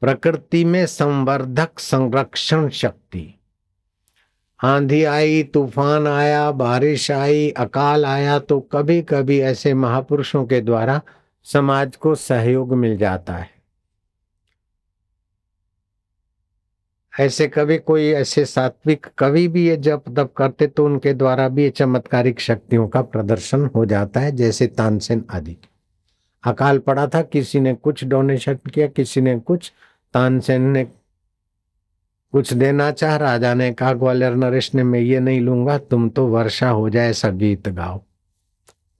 प्रकृति में संवर्धक संरक्षण शक्ति। आंधी आई, तूफान आया, बारिश आई, अकाल आया, तो कभी कभी ऐसे महापुरुषों के द्वारा समाज को सहयोग मिल जाता है। ऐसे कभी कोई ऐसे सात्विक कवि भी ये जप तप करते तो उनके द्वारा भी ये चमत्कारिक शक्तियों का प्रदर्शन हो जाता है, जैसे तानसेन आदि। अकाल पड़ा था, किसी ने कुछ डोनेशन किया, किसी ने कुछ, तानसेन ने कुछ देना चाह, राजा ने कहा ग्वालियर नरेश ने मैं ये नहीं लूंगा, तुम तो वर्षा हो जाए ऐसा गीत गाओ।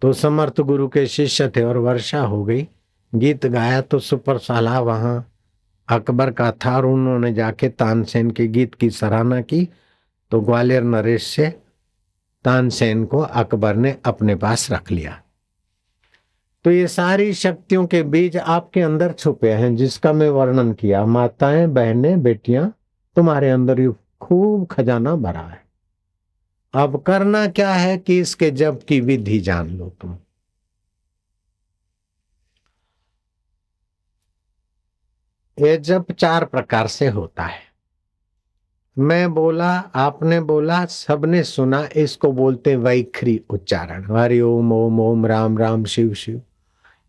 तो समर्थ गुरु के शिष्य थे और वर्षा हो गई। गीत गाया तो सुपर साला वहां अकबर का था और उन्होंने जाके तानसेन के गीत की सराहना की। तो ग्वालियर नरेश से तानसेन को अकबर ने अपने पास रख लिया। तो ये सारी शक्तियों के बीज आपके अंदर छुपे हैं, जिसका मैं वर्णन किया। माताएं, बहनें, बेटियां, तुम्हारे अंदर ये खूब खजाना भरा है। अब करना क्या है कि इसके जप की विधि जान लो तुम। ये जप 4 प्रकार से होता है। मैं बोला, आपने बोला, सबने सुना। इसको बोलते वैखरी उच्चारण। हरि ओम, ओम ओम, राम राम, शिव शिव।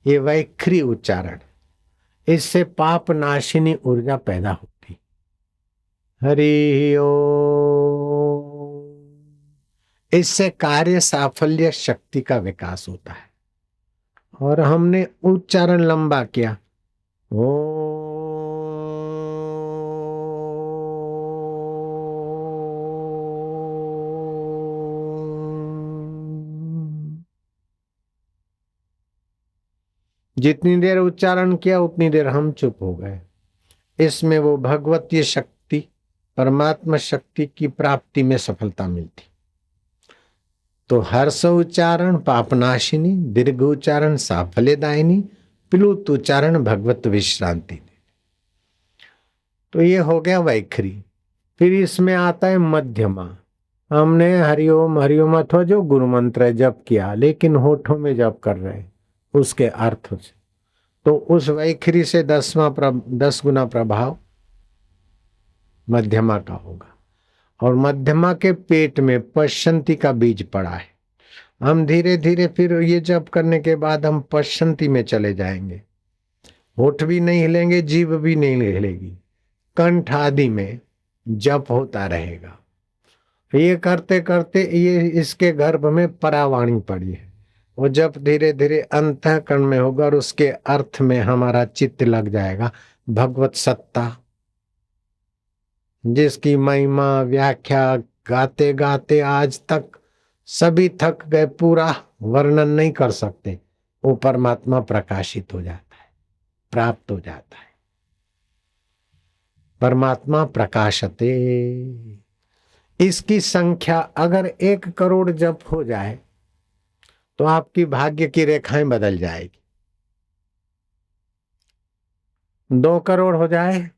ये वैखरी उच्चारण, इससे पाप नाशिनी ऊर्जा पैदा होती। हरि ओम, इससे कार्य साफल्य शक्ति का विकास होता है। और हमने उच्चारण लंबा किया। ओ जितनी देर उच्चारण किया उतनी देर हम चुप हो गए। इसमें वो भगवतीय शक्ति, परमात्मा शक्ति की प्राप्ति में सफलता मिलती। तो हर्ष उच्चारण पापनाशिनी, दीर्घ उच्चारण साफल्यदायिनी, प्लुत उच्चारण भगवत विश्रांति। तो ये हो गया वैखरी। फिर इसमें आता है मध्यमा। हमने हरिओम हरिओम अथवा जो गुरु मंत्र जप किया, लेकिन होठों में जप कर रहे उसके अर्थ से, तो उस वैखरी से 10 गुना प्रभाव मध्यमा का होगा। और मध्यमा के पेट में पश्चंती का बीज पड़ा है। हम धीरे धीरे फिर ये जप करने के बाद हम पश्चंती में चले जाएंगे। होठ भी नहीं हिलेंगे, जीभ भी नहीं हिलेगी, कंठ आदि में जप होता रहेगा। ये करते करते ये इसके गर्भ में परावाणी पड़ी है। वो जब धीरे धीरे अंतःकरण में होगा और उसके अर्थ में हमारा चित्त लग जाएगा। भगवत सत्ता, जिसकी महिमा व्याख्या गाते गाते आज तक सभी थक गए, पूरा वर्णन नहीं कर सकते, वो परमात्मा प्रकाशित हो जाता है, प्राप्त हो जाता है। परमात्मा प्रकाशते। इसकी संख्या अगर 1 करोड़ जप हो जाए तो आपकी भाग्य की रेखाएं बदल जाएगी। 2 करोड़ हो जाए,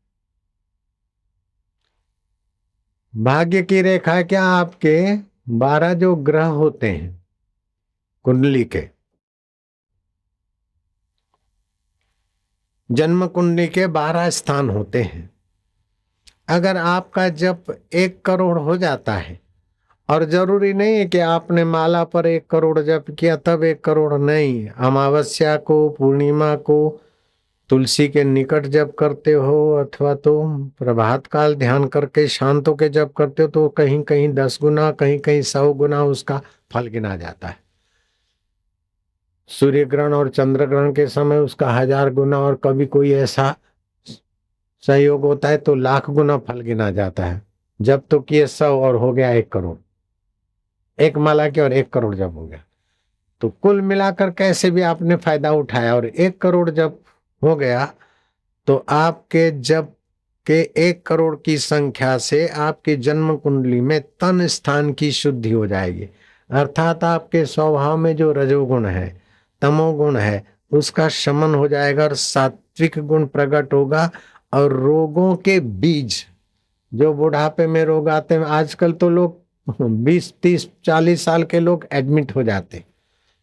भाग्य की रेखा क्या, आपके 12 जो ग्रह होते हैं कुंडली के, जन्म कुंडली के 12 स्थान होते हैं। अगर आपका जप 1 करोड़ हो जाता है, और जरूरी नहीं है कि आपने माला पर 1 करोड़ जप किया तब 1 करोड़, नहीं, अमावस्या को, पूर्णिमा को, तुलसी के निकट जप करते हो, अथवा तो प्रभात काल ध्यान करके शांत होके जप करते हो, तो कहीं कहीं 10 गुना, कहीं कहीं 100 गुना उसका फल गिना जाता है। सूर्य ग्रहण और चंद्र ग्रहण के समय उसका 1000 गुना, और कभी कोई ऐसा सहयोग होता है तो 1,00,000 गुना फल गिना जाता है। जब तो किए 100 और हो गया 1 करोड़। 1 माला की और 1 करोड़ जब हो गया, तो कुल मिलाकर कैसे भी आपने फायदा उठाया। और 1 करोड़ जब हो गया तो आपके जब के 1 करोड़ की संख्या से आपकी जन्म कुंडली में तन स्थान की शुद्धि हो जाएगी। अर्थात आपके स्वभाव में जो रजोगुण है, तमोगुण है, उसका शमन हो जाएगा और सात्विक गुण प्रकट होगा। और रोगों के बीज, जो बुढ़ापे में रोग आते हैं, आजकल तो लोग 20, 30, 40 साल के लोग एडमिट हो जाते,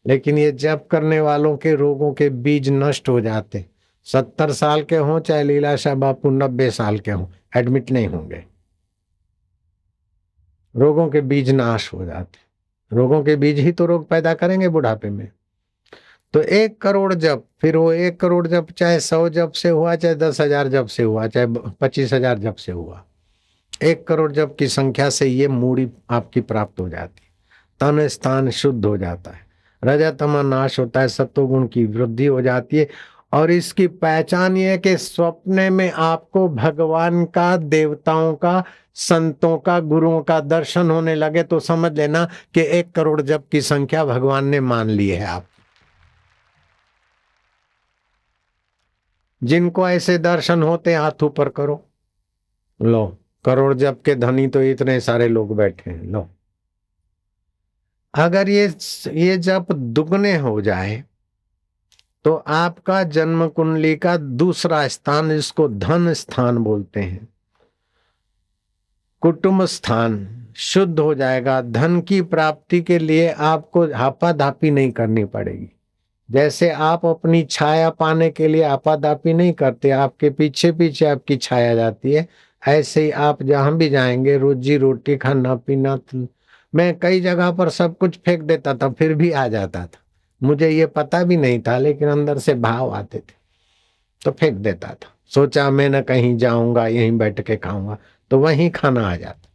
लेकिन ये जप करने वालों के रोगों के बीज नष्ट हो जाते। 70 साल के हों चाहे लीलाशाह बापू 90 साल के हों, एडमिट नहीं होंगे। रोगों के बीज नाश हो जाते। रोगों के बीज ही तो रोग पैदा करेंगे बुढ़ापे में। तो 1 करोड़ जप, फिर वो 1 करोड़ जप चाहे 100 जप से हुआ, चाहे 10,000 जप से हुआ, चाहे 25,000 जप से हुआ, 1 करोड़ जप की संख्या से ये मूड़ी आपकी प्राप्त हो जाती है। तन स्थान शुद्ध हो जाता है, रजतम नाश होता है, सत्वगुण की वृद्धि हो जाती है। और इसकी पहचान ये है कि स्वप्न में आपको भगवान का, देवताओं का, संतों का, गुरुओं का दर्शन होने लगे तो समझ लेना कि 1 करोड़ जप की संख्या भगवान ने मान ली है। आप जिनको ऐसे दर्शन होते हाथ ऊपर करो। लो, करोड़ जप के धनी तो इतने सारे लोग बैठे हैं। लो, अगर ये जप दुगने हो जाए तो आपका जन्म कुंडली का दूसरा स्थान, जिसको धन स्थान बोलते हैं, कुटुंब स्थान शुद्ध हो जाएगा। धन की प्राप्ति के लिए आपको हापाधापी नहीं करनी पड़ेगी। जैसे आप अपनी छाया पाने के लिए आपाधापी नहीं करते, आपके पीछे पीछे आपकी छाया जाती है, ऐसे ही आप जहां भी जाएंगे, रोजी रोटी, खाना पीना, मैं कई जगह पर सब कुछ फेंक देता था, फिर भी आ जाता था। मुझे ये पता भी नहीं था, लेकिन अंदर से भाव आते थे तो फेंक देता था। सोचा मैं न कहीं जाऊंगा, यहीं बैठ के खाऊंगा, तो वहीं खाना आ जाता।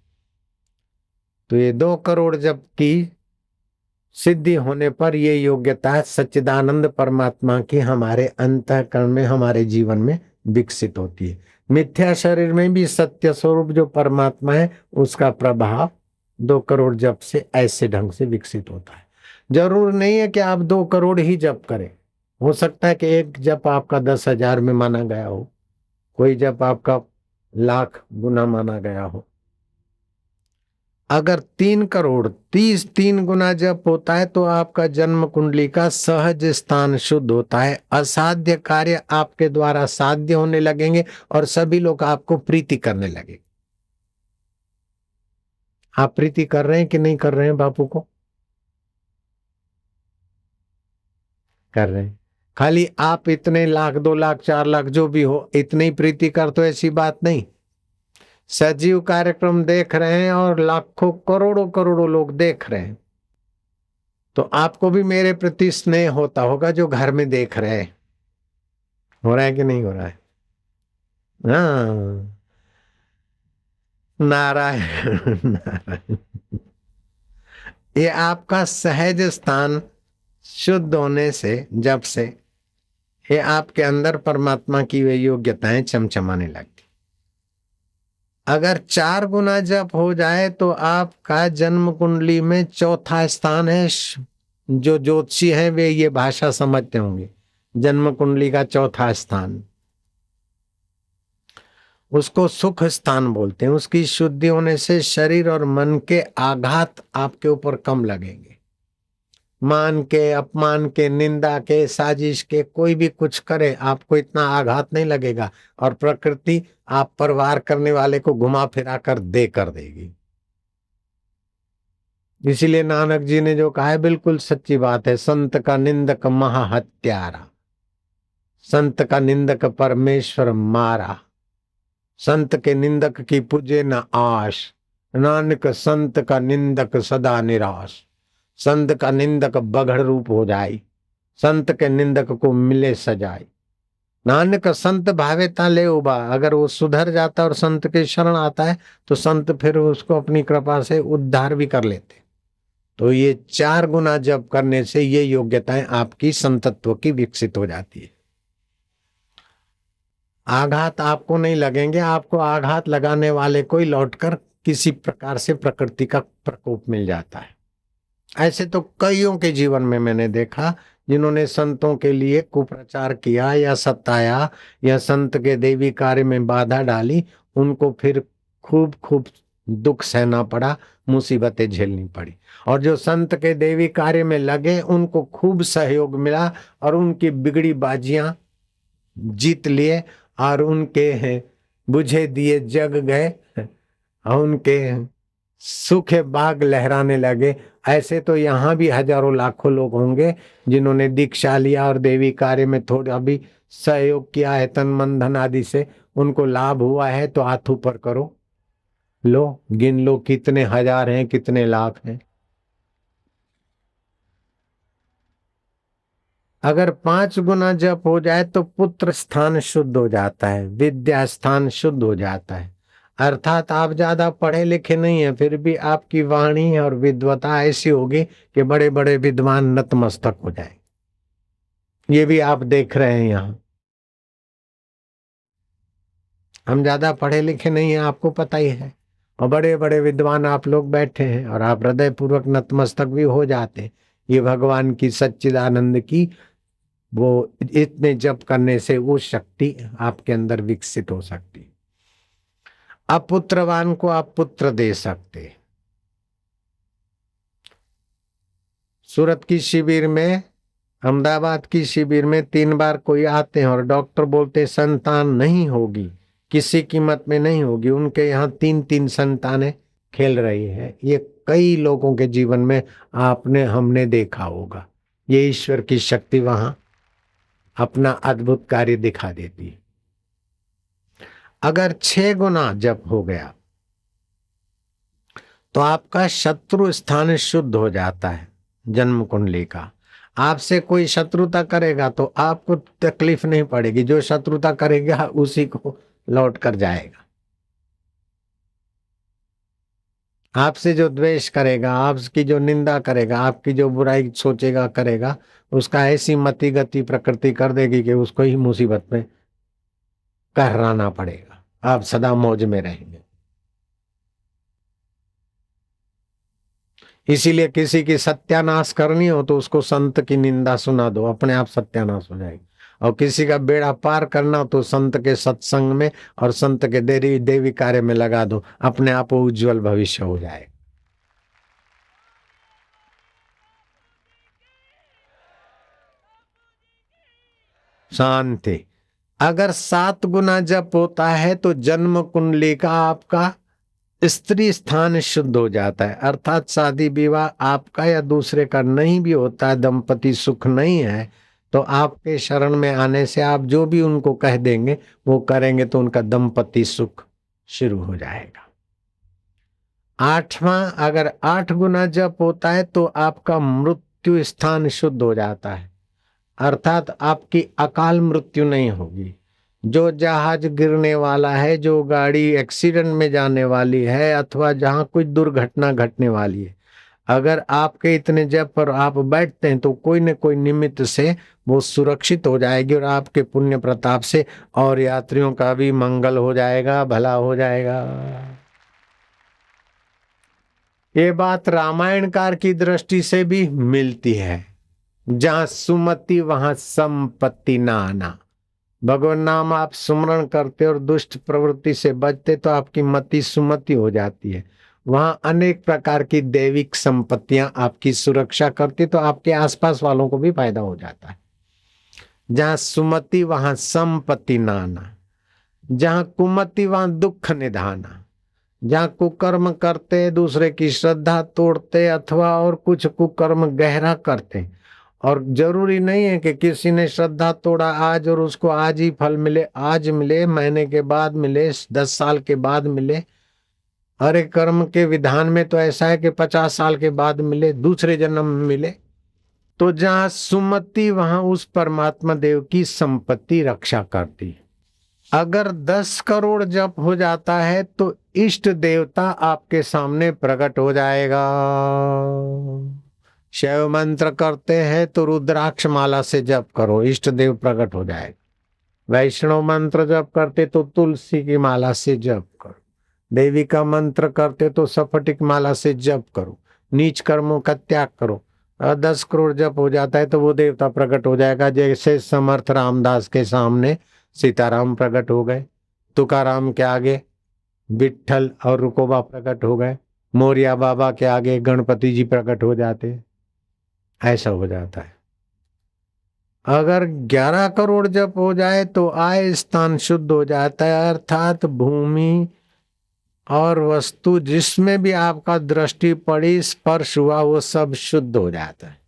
तो ये 2 करोड़ जब की सिद्धि होने पर ये योग्यता सच्चिदानंद परमात्मा की हमारे अंतःकरण में, हमारे जीवन में विकसित होती है। मिथ्या शरीर में भी सत्य स्वरूप जो परमात्मा है, उसका प्रभाव 2 करोड़ जप से ऐसे ढंग से विकसित होता है। जरूर नहीं है कि आप 2 करोड़ ही जप करें। हो सकता है कि एक जप आपका 10,000 में माना गया हो, कोई जप आपका 1,00,000 गुना माना गया हो। अगर 3 करोड़ 3 गुना जप होता है तो आपका जन्म कुंडली का सहज स्थान शुद्ध होता है। असाध्य कार्य आपके द्वारा साध्य होने लगेंगे और सभी लोग आपको प्रीति करने लगे। आप प्रीति कर रहे हैं कि नहीं कर रहे हैं बापू को? कर रहे हैं। खाली आप इतने लाख, 2 लाख, 4 लाख जो भी हो, इतनी प्रीति कर, तो ऐसी बात नहीं। सजीव कार्यक्रम देख रहे हैं और लाखों करोड़ों करोड़ों लोग देख रहे हैं, तो आपको भी मेरे प्रति स्नेह होता होगा जो घर में देख रहे हैं। हो रहा है कि नहीं हो रहा है? हाँ, नारायण नारायण। ये आपका सहज स्थान शुद्ध होने से, जब से ये आपके अंदर परमात्मा की वे योग्यताएं चमचमाने लगती। अगर 4 गुना जप हो जाए तो आपका जन्म कुंडली में चौथा स्थान है। जो ज्योतिषी हैं वे ये भाषा समझते होंगे। जन्म कुंडली का चौथा स्थान, उसको सुख स्थान बोलते हैं। उसकी शुद्धि होने से शरीर और मन के आघात आपके ऊपर कम लगेंगे। मान के, अपमान के, निंदा के, साजिश के, कोई भी कुछ करे आपको इतना आघात नहीं लगेगा। और प्रकृति आप पर वार करने वाले को घुमा फिरा कर दे कर देगी। इसीलिए नानक जी ने जो कहा है बिल्कुल सच्ची बात है। संत का निंदक महा हत्यारा, संत का निंदक परमेश्वर मारा, संत के निंदक की पूजे न आश, नानक संत का निंदक सदा निराश। संत का निंदक बघड़ रूप हो जाए, संत के निंदक को मिले सजाए। नानक संत भावेता ले उबा। अगर वो सुधर जाता और संत के शरण आता है तो संत फिर उसको अपनी कृपा से उद्धार भी कर लेते। तो ये 4 गुना जप करने से ये योग्यताएं आपकी संतत्व की विकसित हो जाती है। आघात आपको नहीं लगेंगे, आपको आघात लगाने वाले को ही लौटकर किसी प्रकार से प्रकृति का प्रकोप मिल जाता है। ऐसे तो कईयों के जीवन में मैंने देखा, जिन्होंने संतों के लिए कुप्रचार किया या सताया या संत के देवी कार्य में बाधा डाली, उनको फिर खूब खूब दुख सहना पड़ा, मुसीबतें झेलनी पड़ी। और जो संत के देवी कार्य में लगे उनको खूब सहयोग मिला और उनकी बिगड़ी बाजियां जीत लिए और उनके बुझे दिए जग गए और उनके सूखे बाग लहराने लगे। ऐसे तो यहाँ भी हजारों लाखों लोग होंगे जिन्होंने दीक्षा लिया और देवी कार्य में थोड़ा भी सहयोग किया है, तन मन धन आदि से उनको लाभ हुआ है। तो हाथ ऊपर करो, लो गिन लो कितने हजार हैं, कितने लाख हैं। अगर 5 गुना जप हो जाए तो पुत्र स्थान शुद्ध हो जाता है, विद्या स्थान शुद्ध हो जाता है। अर्थात आप ज्यादा पढ़े लिखे नहीं है, फिर भी आपकी वाणी और विद्वता ऐसी होगी कि बड़े बड़े विद्वान नतमस्तक हो जाए। ये भी आप देख रहे हैं यहाँ। हम ज्यादा पढ़े लिखे नहीं है, आपको पता ही है, और बड़े बड़े विद्वान आप लोग बैठे हैं और आप हृदय पूर्वक नतमस्तक भी हो जाते। ये भगवान की सच्चिदानंद की वो इतने जप करने से वो शक्ति आपके अंदर विकसित हो सकती। अपुत्रवान को आप पुत्र दे सकते। सूरत की शिविर में, अहमदाबाद की शिविर में 3 बार कोई आते हैं और डॉक्टर बोलते संतान नहीं होगी, किसी कीमत में नहीं होगी। उनके यहाँ 3-3 संतानें खेल रही है। ये कई लोगों के जीवन में आपने हमने देखा होगा। ये ईश्वर की शक्ति वहां अपना अद्भुत कार्य दिखा देती है। अगर 6 गुना जप हो गया तो आपका शत्रु स्थान शुद्ध हो जाता है। जन्म कुंडली का आपसे कोई शत्रुता करेगा तो आपको तकलीफ नहीं पड़ेगी, जो शत्रुता करेगा उसी को लौट कर जाएगा। आपसे जो द्वेष करेगा, आपकी जो निंदा करेगा, आपकी जो बुराई सोचेगा करेगा, उसका ऐसी मति गति प्रकृति कर देगी कि उसको ही मुसीबत में कहराना पड़ेगा। आप सदा मौज में रहेंगे। इसीलिए किसी की सत्यानाश करनी हो तो उसको संत की निंदा सुना दो, अपने आप सत्यानाश हो जाएगी। और किसी का बेड़ा पार करना हो तो संत के सत्संग में और संत के देवी कार्य में लगा दो, अपने आप उज्जवल भविष्य हो जाएगा। शांति। अगर 7 गुना जप होता है तो जन्म कुंडली का आपका स्त्री स्थान शुद्ध हो जाता है। अर्थात शादी विवाह आपका या दूसरे का नहीं भी होता है, दंपति सुख नहीं है, तो आपके शरण में आने से आप जो भी उनको कह देंगे वो करेंगे तो उनका दंपति सुख शुरू हो जाएगा। 8वां, अगर 8 गुना जप होता है तो आपका मृत्यु स्थान शुद्ध हो जाता है। अर्थात आपकी अकाल मृत्यु नहीं होगी। जो जहाज गिरने वाला है, जो गाड़ी एक्सीडेंट में जाने वाली है, अथवा जहां कोई दुर्घटना घटने वाली है, अगर आपके इतने जप पर आप बैठते हैं तो कोई न कोई निमित्त से वो सुरक्षित हो जाएगी और आपके पुण्य प्रताप से और यात्रियों का भी मंगल हो जाएगा, भला हो जाएगा। ये बात रामायणकार की दृष्टि से भी मिलती है। जहां सुमति वहां संपत्ति ना आना। भगवान नाम आप सुमरण करते और दुष्ट प्रवृत्ति से बचते तो आपकी मति सुमति हो जाती है। वहां अनेक प्रकार की दैविक संपत्तियां आपकी सुरक्षा करती, तो आपके आसपास वालों को भी फायदा हो जाता है। जहां सुमति वहां संपत्ति नाना, जहां कुमति वहां दुख निधाना। जहां कुकर्म करते, दूसरे की श्रद्धा तोड़ते अथवा और कुछ कुकर्म गहरा करते, और जरूरी नहीं है कि किसी ने श्रद्धा तोड़ा आज और उसको आज ही फल मिले, आज मिले, महीने के बाद मिले, 10 साल के बाद मिले। अरे कर्म के विधान में तो ऐसा है कि 50 साल के बाद मिले, दूसरे जन्म में मिले। तो जहां सुमति वहां उस परमात्मा देव की संपत्ति रक्षा करती। अगर 10 करोड़ जप हो जाता है तो इष्ट देवता आपके सामने प्रकट हो जाएगा। शैव मंत्र करते हैं तो रुद्राक्ष माला से जप करो, इष्ट देव प्रकट हो जाएगा। वैष्णव मंत्र जप करते तो तुलसी की माला से जप करो। देवी का मंत्र करते तो सफटिक माला से जप करो। नीच कर्मों का त्याग करो। 10 करोड़ जप हो जाता है तो वो देवता प्रकट हो जाएगा। जैसे समर्थ रामदास के सामने सीताराम प्रकट हो गए, तुकाराम के आगे विठल और रुकोबा प्रकट हो गए, मोरिया बाबा के आगे गणपति जी प्रकट हो जाते। ऐसा हो जाता है। अगर 11 करोड़ जप हो जाए तो आय स्थान शुद्ध हो जाता है। अर्थात भूमि और वस्तु जिसमें भी आपका दृष्टि पड़ी, स्पर्श हुआ, वो सब शुद्ध हो जाता है।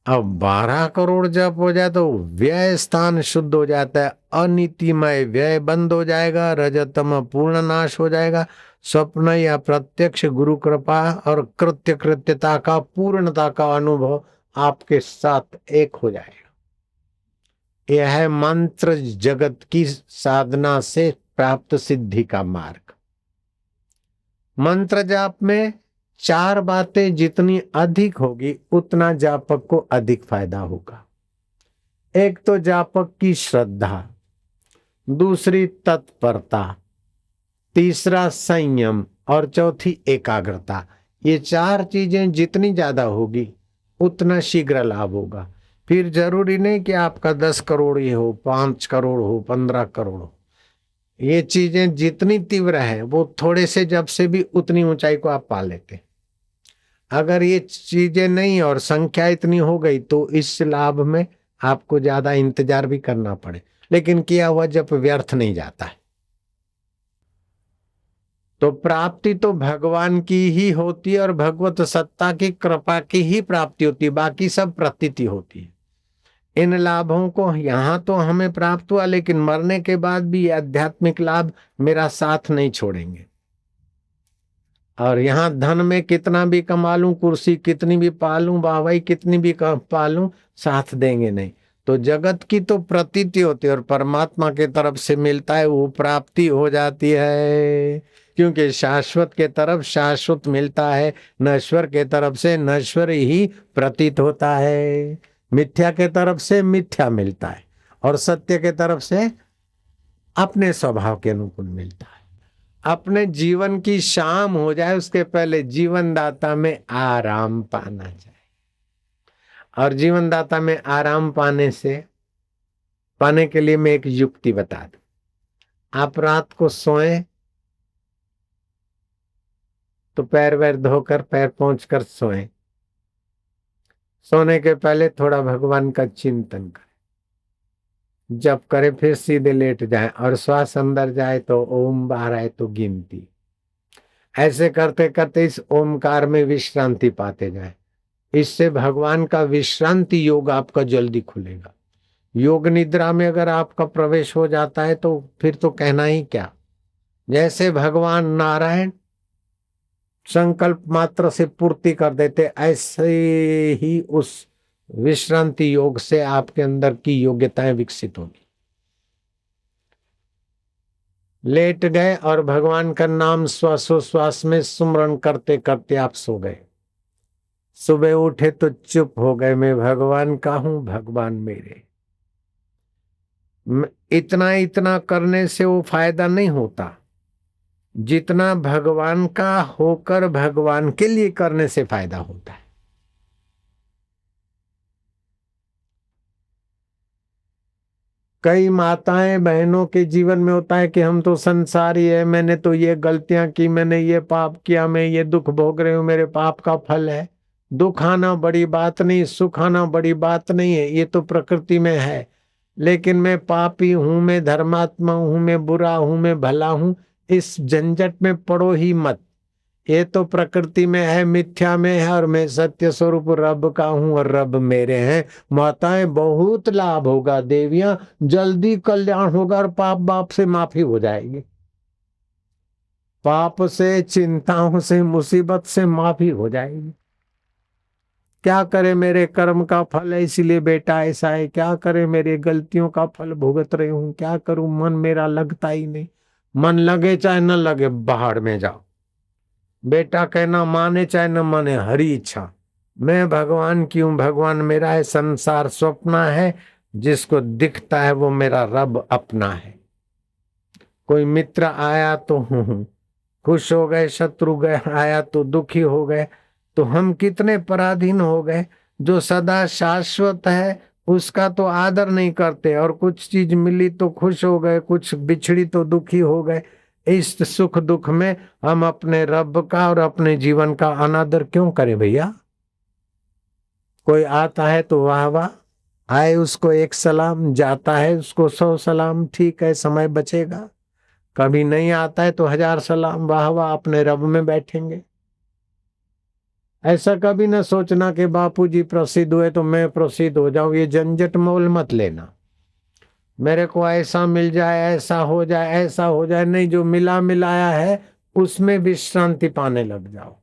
अब 12 करोड़ जप हो जाए तो व्यय स्थान शुद्ध हो जाता है, अनितिमय व्यय बंद हो जाएगा, रजतम पूर्ण नाश हो जाएगा, स्वप्न या प्रत्यक्ष गुरु कृपा और कृत्य कृत्यता का पूर्णता का अनुभव आपके साथ एक हो जाएगा। यह है मंत्र जगत की साधना से प्राप्त सिद्धि का मार्ग। मंत्र जाप में 4 बातें जितनी अधिक होगी उतना जापक को अधिक फायदा होगा। एक तो जापक की श्रद्धा, दूसरी तत्परता, तीसरा संयम और चौथी एकाग्रता। ये 4 चीजें जितनी ज्यादा होगी उतना शीघ्र लाभ होगा। फिर जरूरी नहीं कि आपका 10 करोड़ ही हो, 5 करोड़ हो, 15 करोड़ हो। ये चीजें जितनी तीव्र है वो थोड़े से जब से भी उतनी ऊंचाई को आप पा लेते। अगर ये चीजें नहीं और संख्या इतनी हो गई तो इस लाभ में आपको ज्यादा इंतजार भी करना पड़े, लेकिन किया हुआ जब व्यर्थ नहीं जाता है। तो प्राप्ति तो भगवान की ही होती है और भगवत सत्ता की कृपा की ही प्राप्ति होती है, बाकी सब प्रतीति होती है। इन लाभों को यहाँ तो हमें प्राप्त हुआ, लेकिन मरने के बाद भी ये आध्यात्मिक लाभ मेरा साथ नहीं छोड़ेंगे। और यहाँ धन में कितना भी कमा लूं, कुर्सी कितनी भी पालूं, वाहवाही कितनी भी पालूं, साथ देंगे नहीं। तो जगत की तो प्रतीति होती है और परमात्मा के तरफ से मिलता है वो प्राप्ति हो जाती है। क्योंकि शाश्वत के तरफ शाश्वत मिलता है, नश्वर के तरफ से नश्वर ही प्रतीत होता है, मिथ्या के तरफ से मिथ्या मिलता है और सत्य के तरफ से अपने स्वभाव के अनुकूल मिलता है। अपने जीवन की शाम हो जाए उसके पहले जीवन दाता में आराम पाना चाहिए। और जीवन दाता में आराम पाने के लिए मैं एक युक्ति बता दूं। आप रात को सोएं तो पैर वैर धोकर पैर पहुंचकर सोएं। सोने के पहले थोड़ा भगवान का चिंतन करें, जप करें, फिर सीधे लेट जाएं और श्वास अंदर जाए तो ओम, बाहर आए तो गिनती। ऐसे करते करते इस ओमकार में विश्रांति पाते जाएं। इससे भगवान का विश्रांति योग आपका जल्दी खुलेगा। योग निद्रा में अगर आपका प्रवेश हो जाता है तो फिर तो कहना ही क्या। जैसे भगवान नारायण संकल्प मात्र से पूर्ति कर देते, ऐसे ही उस विश्रांति योग से आपके अंदर की योग्यताएं विकसित होगी। लेट गए और भगवान का नाम श्वासोश्वास में सुमरण करते करते आप सो गए। सुबह उठे तो चुप हो गए, मैं भगवान का हूं, भगवान मेरे। इतना इतना करने से वो फायदा नहीं होता जितना भगवान का होकर भगवान के लिए करने से फायदा होता है। कई माताएं बहनों के जीवन में होता है कि हम तो संसारी है, मैंने तो ये गलतियां की, मैंने ये पाप किया, मैं ये दुख भोग रही हूं, मेरे पाप का फल है। दुख आना बड़ी बात नहीं, सुख आना बड़ी बात नहीं है, ये तो प्रकृति में है। लेकिन मैं पापी हूं, मैं धर्मात्मा हूं, मैं बुरा हूं, मैं भला हूं, इस झंझट में पड़ो ही मत। ये तो प्रकृति में है, मिथ्या में है, और मैं सत्य स्वरूप रब का हूं और रब मेरे हैं। माताएं बहुत लाभ होगा, देवियां जल्दी कल्याण होगा और पाप बाप से माफी हो जाएगी। पाप से, चिंताओं से, मुसीबत से माफी हो जाएगी। क्या करे मेरे कर्म का फल है इसलिए बेटा ऐसा है, क्या करे मेरे गलतियों का फल भुगत रही हूं, क्या करूं, मन मेरा लगता ही नहीं। मन लगे चाहे न लगे, बाहर में जाओ। बेटा कहना माने चाहे न माने, हरी इच्छा। मैं भगवान की हूं, भगवान मेरा है, संसार स्वप्न है, जिसको दिखता है वो मेरा रब अपना है। कोई मित्र आया तो खुश हो गए, शत्रु गए आया तो दुखी हो गए। तो हम कितने पराधीन हो गए। जो सदा शाश्वत है उसका तो आदर नहीं करते, और कुछ चीज मिली तो खुश हो गए, कुछ बिछड़ी तो दुखी हो गए। इस सुख दुख में हम अपने रब का और अपने जीवन का अनादर क्यों करें भैया। कोई आता है तो वाह वाह, आए उसको एक सलाम, जाता है उसको 100 सलाम, ठीक है समय बचेगा। कभी नहीं आता है तो 1000 सलाम, वाह वाह, अपने रब में बैठेंगे। ऐसा कभी न सोचना कि बापूजी प्रसिद्ध हुए तो मैं प्रसिद्ध हो जाऊं, ये झंझट मोल मत लेना। मेरे को ऐसा मिल जाए, ऐसा हो जाए, ऐसा हो जाए, नहीं, जो मिला मिलाया है उसमें विश्रांति पाने लग जाओ।